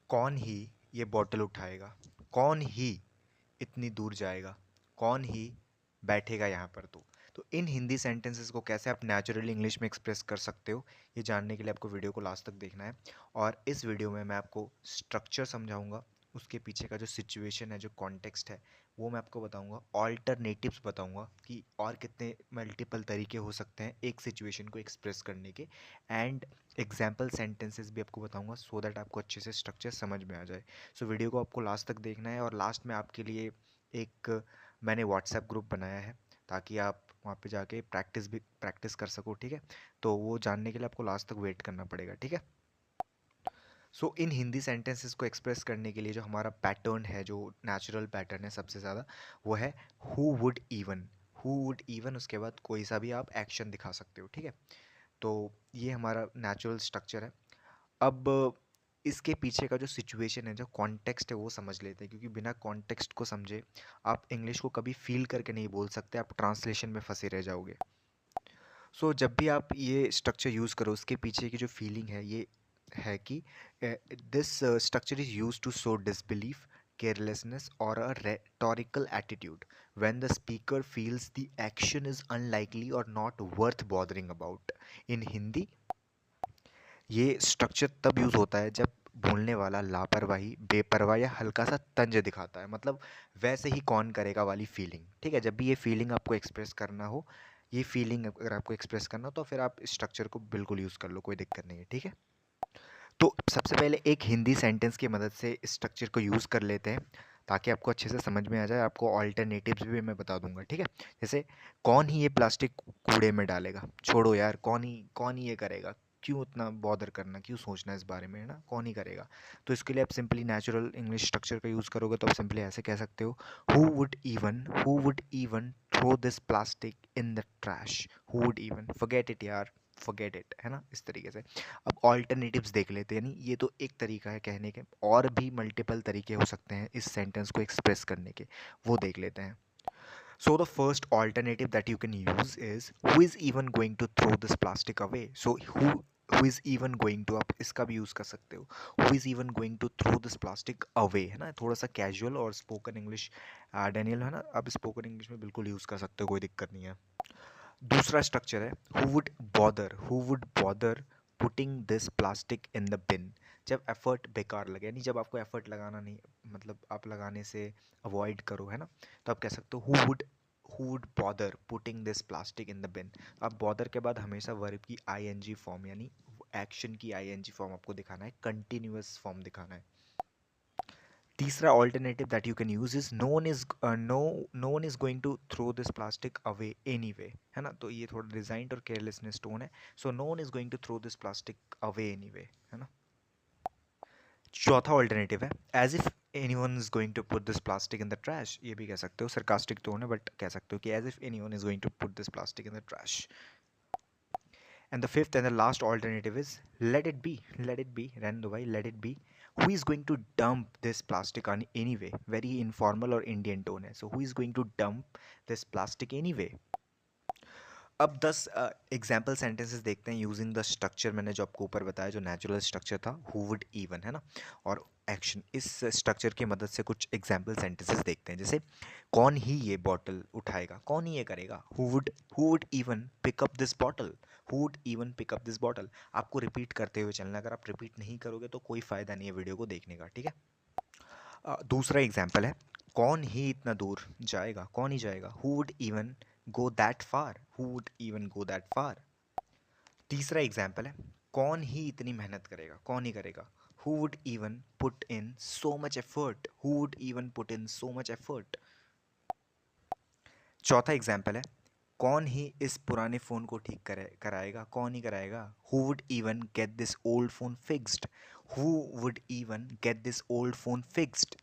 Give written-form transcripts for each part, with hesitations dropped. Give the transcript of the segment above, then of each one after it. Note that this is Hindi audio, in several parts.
कौन ही ये बॉटल उठाएगा, कौन ही इतनी दूर जाएगा, कौन ही बैठेगा यहाँ पर। तो इन हिंदी सेंटेंसेस को कैसे आप नेचुरली इंग्लिश में एक्सप्रेस कर सकते हो, ये जानने के लिए आपको वीडियो को लास्ट तक देखना है। और इस वीडियो में मैं आपको स्ट्रक्चर समझाऊंगा, उसके पीछे का जो सिचुएशन है, जो कॉन्टेक्स्ट है, वो मैं आपको बताऊंगा। ऑल्टरनेटिव्स बताऊंगा कि और कितने मल्टीपल तरीके हो सकते हैं एक सिचुएशन को एक्सप्रेस करने के। एंड एग्जाम्पल सेंटेंसेस भी आपको बताऊंगा, सो दैट आपको अच्छे से स्ट्रक्चर समझ में आ जाए। सो वीडियो को आपको लास्ट तक देखना है। और लास्ट में आपके लिए एक मैंने व्हाट्सएप ग्रुप बनाया है, ताकि आप वहाँ पे जाके प्रैक्टिस कर सको, ठीक है। तो वो जानने के लिए आपको लास्ट तक वेट करना पड़ेगा, ठीक है। सो इन हिंदी सेंटेंसेस को एक्सप्रेस करने के लिए जो हमारा पैटर्न है, जो नेचुरल पैटर्न है सबसे ज़्यादा, वो है who would even. Who would even, उसके बाद कोई सा भी आप एक्शन दिखा सकते हो, ठीक है। तो ये हमारा नेचुरल स्ट्रक्चर है। अब इसके पीछे का जो सिचुएशन है, जो कॉन्टेक्स्ट है, वो समझ लेते हैं, क्योंकि बिना कॉन्टेक्स्ट को समझे आप इंग्लिश को कभी फील करके नहीं बोल सकते, आप ट्रांसलेशन में फंसे रह जाओगे। सो जब भी आप ये स्ट्रक्चर यूज़ करो, उसके पीछे की जो फीलिंग है ये है कि this structure is use to show disbelief, carelessness और a rhetorical attitude when the speaker feels the action is unlikely or not worth bothering about. In Hindi ये स्ट्रक्चर तब यूज़ होता है जब बोलने वाला लापरवाही, बेपरवाह या हल्का सा तंज दिखाता है, मतलब वैसे ही कौन करेगा वाली फीलिंग, ठीक है। जब भी ये फीलिंग आपको एक्सप्रेस करना हो, ये फीलिंग अगर आपको एक्सप्रेस करना हो, तो फिर आप इस स्ट्रक्चर को बिल्कुल यूज़ कर लो, कोई दिक्कत नहीं है, ठीक है। तो सबसे पहले एक हिंदी सेंटेंस की मदद से इस स्ट्रक्चर को यूज़ कर लेते हैं, ताकि आपको अच्छे से समझ में आ जाए। आपको ऑल्टरनेटिव्स भी मैं बता दूंगा, ठीक है। जैसे कौन ही ये प्लास्टिक कूड़े में डालेगा, छोड़ो यार, कौन ही ये करेगा, क्यों उतना बॉदर करना, क्यों सोचना इस बारे में, है ना, कौन ही करेगा। तो इसके लिए आप सिंपली नेचुरल इंग्लिश स्ट्रक्चर का यूज़ करोगे, तो आप सिंपली ऐसे कह सकते हो, who would even throw this plastic in the trash. Who would even, forget it यार, फॉरगेट इट, है ना, इस तरीके से। अब ऑल्टरनेटिव्स देख लेते हैं, यानी ये तो एक तरीका है कहने के, और भी मल्टीपल तरीके हो सकते हैं इस सेंटेंस को एक्सप्रेस करने के, वो देख लेते हैं। So the first alternative that you can use is who is even going to throw this plastic away. So who is even going to, आप इसका भी यूज कर सकते हो, who is even going to throw this plastic away, है ना, थोड़ा सा कैजुअल और स्पोकन इंग्लिश डैनियल, है ना, आप स्पोकन इंग्लिश में बिल्कुल यूज कर सकते हो, कोई दिक्कत नहीं है। दूसरा स्ट्रक्चर है who would bother putting this plastic in the bin. जब एफर्ट बेकार लगे, यानी जब आपको एफर्ट लगाना नहीं, मतलब आप लगाने से अवॉइड करो, है ना, तो आप कह सकते हो who would bother putting this plastic in the bin. आप बॉदर के बाद हमेशा वर्ब की आईएनजी फॉर्म, यानी एक्शन की आईएनजी फॉर्म आपको दिखाना है, कंटिन्यूअस फॉर्म दिखाना है। तीसरा alternative that you can use is no one is going to throw this plastic away anyway, है ना, तो ये थोड़ा डिजाइंड और केयरलेसनेस टोन है। So no one is going to throw this plastic away anyway, है ना। चौथा ऑल्टरनेटिव है as if anyone is going to put this plastic in the trash. ये भी कह सकते हो, सरकास्टिक टोन है, बट कह सकते हो कि as if anyone is going to put this plastic in the trash. And the fifth and the last alternative is let it be, Randubai, let it be. Who is going to dump this plastic on anyway? Very informal or Indian tone है. So who is going to dump this plastic anyway? अब 10 एग्जाम्पल सेंटेंसेस देखते हैं यूजिंग द स्ट्रक्चर मैंने जो आपको ऊपर बताया, जो नेचुरल स्ट्रक्चर था, हु वुड इवन, है ना, और एक्शन। इस स्ट्रक्चर की मदद से कुछ एग्जाम्पल सेंटेंसेस देखते हैं। जैसे कौन ही ये बॉटल उठाएगा, कौन ही ये करेगा, who would even pick up this bottle, who would even pick up this bottle. आपको रिपीट करते हुए चलना, अगर आप रिपीट नहीं करोगे तो कोई फ़ायदा नहीं है वीडियो को देखने का, ठीक है। दूसरा एग्जाम्पल है कौन ही इतना दूर जाएगा, कौन ही जाएगा, who would even go that far, who would even go that far. तीसरा एग्जाम्पल है कौन ही इतनी मेहनत करेगा, कौन ही करेगा, who would even put in so much effort, who would even put in so much effort. चौथा एग्जाम्पल है कौन ही इस पुराने फ़ोन को ठीक कराएगा, कौन ही कराएगा, who would even get this old phone fixed, who would even get this old phone fixed.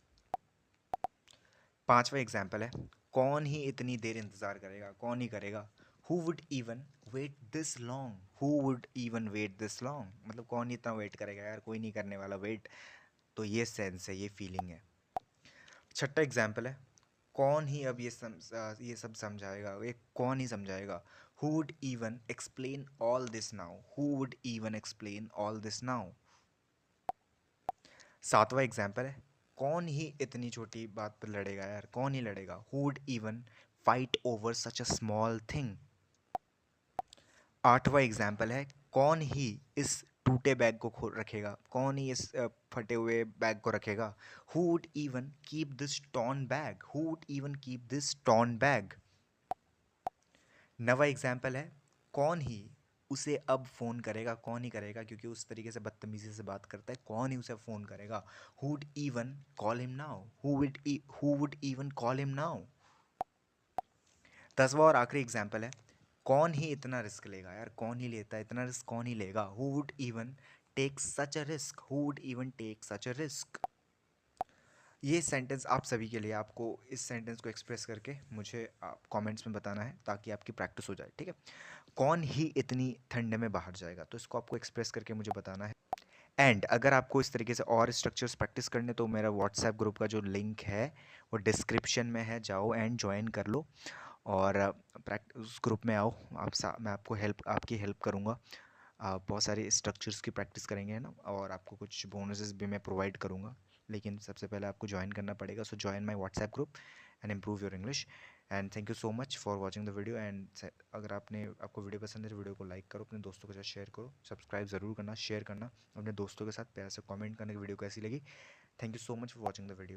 पांचवा एग्जाम्पल है कौन ही इतनी देर इंतज़ार करेगा, कौन ही करेगा, who would even wait this long, who would even wait this long, मतलब कौन ही इतना वेट करेगा यार, कोई नहीं करने वाला वेट। तो ये सेंस है, ये फीलिंग है। छठा एग्जाम्पल है कौन ही अब ये सब समझाएगा, ये कौन ही समझाएगा, who would even explain all this now, who would even explain all this now. सातवां एग्जाम्पल है, कौन ही इतनी छोटी बात पर लड़ेगा यार, कौन ही लड़ेगा, who would even fight over such a small thing. आठवां एग्जाम्पल है, कौन ही इस टूटे बैग को रखेगा, कौन ही इस फटे हुए बैग को रखेगा, who would even keep this torn bag, who would even keep this torn bag. नवा एग्जाम्पल है, कौन ही उसे अब फ़ोन करेगा, कौन ही करेगा क्योंकि उस तरीके से बदतमीजी से बात करता है, कौन ही उसे फ़ोन करेगा, who would even call him now, who would even call him now. 10वां और आखिरी एग्जाम्पल है, कौन ही इतना रिस्क लेगा यार, कौन ही लेता है इतना रिस्क, कौन ही लेगा, who would even take such a risk, who would even take such a risk. ये सेंटेंस आप सभी के लिए, आपको इस सेंटेंस को एक्सप्रेस करके मुझे आप कमेंट्स में बताना है ताकि आपकी प्रैक्टिस हो जाए, ठीक है। कौन ही इतनी ठंड में बाहर जाएगा, तो इसको आपको एक्सप्रेस करके मुझे बताना है। एंड अगर आपको इस तरीके से और स्ट्रक्चर्स प्रैक्टिस करने, तो मेरा व्हाट्सएप ग्रुप का जो लिंक है वो डिस्क्रिप्शन में है, जाओ एंड ज्वाइन कर लो और प्रैक्टिस उस ग्रुप में आओ। मैं आपको आपकी हेल्प करूँगा। बहुत सारे स्ट्रक्चर्स की प्रैक्टिस करेंगे, है ना, और आपको कुछ बोनसेस भी मैं प्रोवाइड करूँगा, लेकिन सबसे पहले आपको ज्वाइन करना पड़ेगा। सो join my WhatsApp group and improve your English. And thank you so much for watching the video. And अगर आपको वीडियो पसंद है तो वीडियो को लाइक करो, अपने दोस्तों के साथ शेयर करो, सब्सक्राइब ज़रूर करना, शेयर करना अपने दोस्तों के साथ, प्यार से कमेंट करना कि वीडियो कैसी लगी। Thank you so much for watching the video.